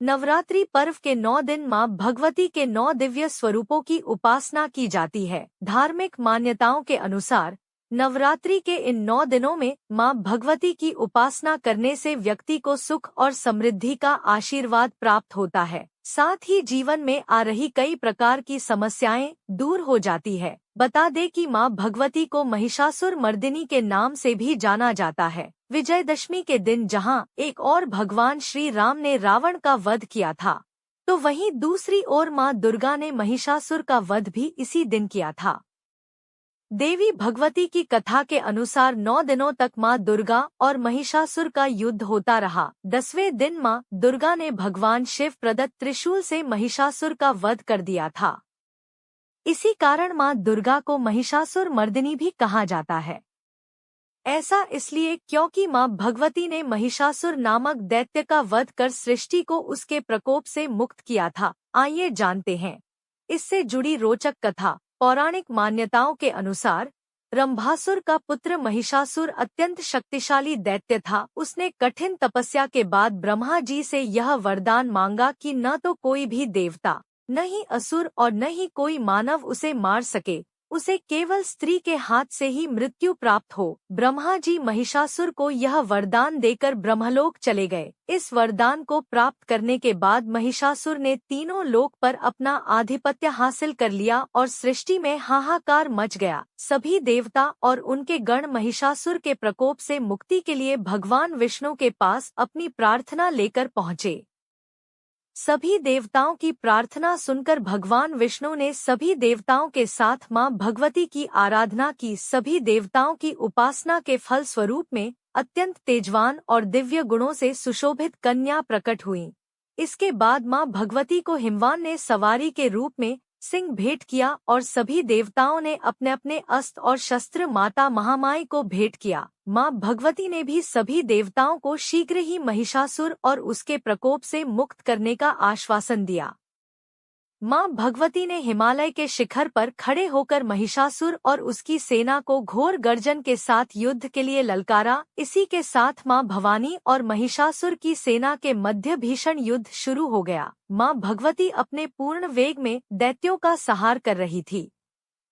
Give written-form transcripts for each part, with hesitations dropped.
नवरात्रि पर्व के 9 दिन मां भगवती के 9 दिव्य स्वरूपों की उपासना की जाती है। धार्मिक मान्यताओं के अनुसार नवरात्रि के इन 9 दिनों में मां भगवती की उपासना करने से व्यक्ति को सुख और समृद्धि का आशीर्वाद प्राप्त होता है। साथ ही जीवन में आ रही कई प्रकार की समस्याएं दूर हो जाती है। बता दें कि मां भगवती को महिषासुर मर्दिनी के नाम से भी जाना जाता है। विजयदशमी के दिन जहां एक और भगवान श्री राम ने रावण का वध किया था, तो वहीं दूसरी ओर मां दुर्गा ने महिषासुर का वध भी इसी दिन किया था। देवी भगवती की कथा के अनुसार 9 दिनों तक मां दुर्गा और महिषासुर का युद्ध होता रहा। 10वें दिन मां दुर्गा ने भगवान शिव प्रदत्त त्रिशूल से महिषासुर का वध कर दिया था। इसी कारण मां दुर्गा को महिषासुर मर्दिनी भी कहा जाता है। ऐसा इसलिए क्योंकि मां भगवती ने महिषासुर नामक दैत्य का वध कर सृष्टि को उसके प्रकोप से मुक्त किया था। आइए जानते हैं इससे जुड़ी रोचक कथा। पौराणिक मान्यताओं के अनुसार रंभासुर का पुत्र महिषासुर अत्यंत शक्तिशाली दैत्य था। उसने कठिन तपस्या के बाद ब्रह्मा जी से यह वरदान मांगा कि न तो कोई भी देवता, न ही असुर और न ही कोई मानव उसे मार सके, उसे केवल स्त्री के हाथ से ही मृत्यु प्राप्त हो। ब्रह्मा जी महिषासुर को यह वरदान देकर ब्रह्मलोक चले गए। इस वरदान को प्राप्त करने के बाद महिषासुर ने तीनों लोक पर अपना आधिपत्य हासिल कर लिया और सृष्टि में हाहाकार मच गया। सभी देवता और उनके गण महिषासुर के प्रकोप से मुक्ति के लिए भगवान विष्णु के पास अपनी प्रार्थना लेकर पहुँचे। सभी देवताओं की प्रार्थना सुनकर भगवान विष्णु ने सभी देवताओं के साथ मां भगवती की आराधना की। सभी देवताओं की उपासना के फल स्वरूप में अत्यंत तेजवान और दिव्य गुणों से सुशोभित कन्या प्रकट हुई। इसके बाद मां भगवती को हिमवान ने सवारी के रूप में सिंह भेंट किया और सभी देवताओं ने अपने अपने अस्त्र और शस्त्र माता महामाई को भेंट किया। मां भगवती ने भी सभी देवताओं को शीघ्र ही महिषासुर और उसके प्रकोप से मुक्त करने का आश्वासन दिया। मां भगवती ने हिमालय के शिखर पर खड़े होकर महिषासुर और उसकी सेना को घोर गर्जन के साथ युद्ध के लिए ललकारा। इसी के साथ मां भवानी और महिषासुर की सेना के मध्य भीषण युद्ध शुरू हो गया। मां भगवती अपने पूर्ण वेग में दैत्यों का संहार कर रही थी।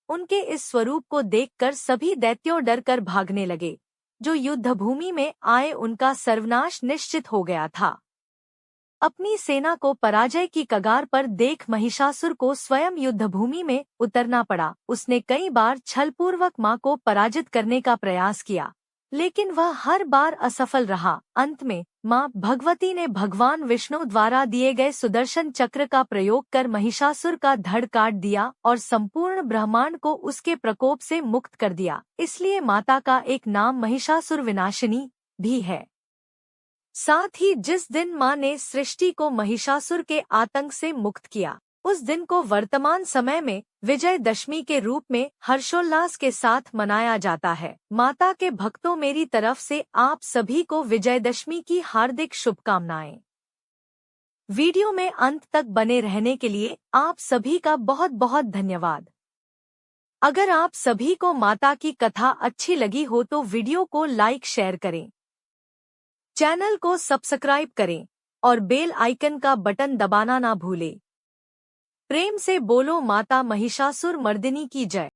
उनके इस स्वरूप को देखकर सभी दैत्यों डरकर भागने लगे। जो युद्धभूमि में आए उनका सर्वनाश निश्चित हो गया था। अपनी सेना को पराजय की कगार पर देख महिषासुर को स्वयं युद्धभूमि में उतरना पड़ा। उसने कई बार छलपूर्वक मां को पराजित करने का प्रयास किया, लेकिन वह हर बार असफल रहा। अंत में मां भगवती ने भगवान विष्णु द्वारा दिए गए सुदर्शन चक्र का प्रयोग कर महिषासुर का धड़ काट दिया और संपूर्ण ब्रह्मांड को उसके प्रकोप से मुक्त कर दिया। इसलिए माता का एक नाम महिषासुर विनाशिनी भी है। साथ ही जिस दिन मां ने सृष्टि को महिषासुर के आतंक से मुक्त किया, उस दिन को वर्तमान समय में विजयदशमी के रूप में हर्षोल्लास के साथ मनाया जाता है। माता के भक्तों, मेरी तरफ से आप सभी को विजयदशमी की हार्दिक शुभकामनाएं। वीडियो में अंत तक बने रहने के लिए आप सभी का बहुत बहुत धन्यवाद। अगर आप सभी को माता की कथा अच्छी लगी हो तो वीडियो को लाइक शेयर करें, चैनल को सब्सक्राइब करें और बेल आइकन का बटन दबाना ना भूलें। प्रेम से बोलो माता महिषासुर मर्दिनी की जय।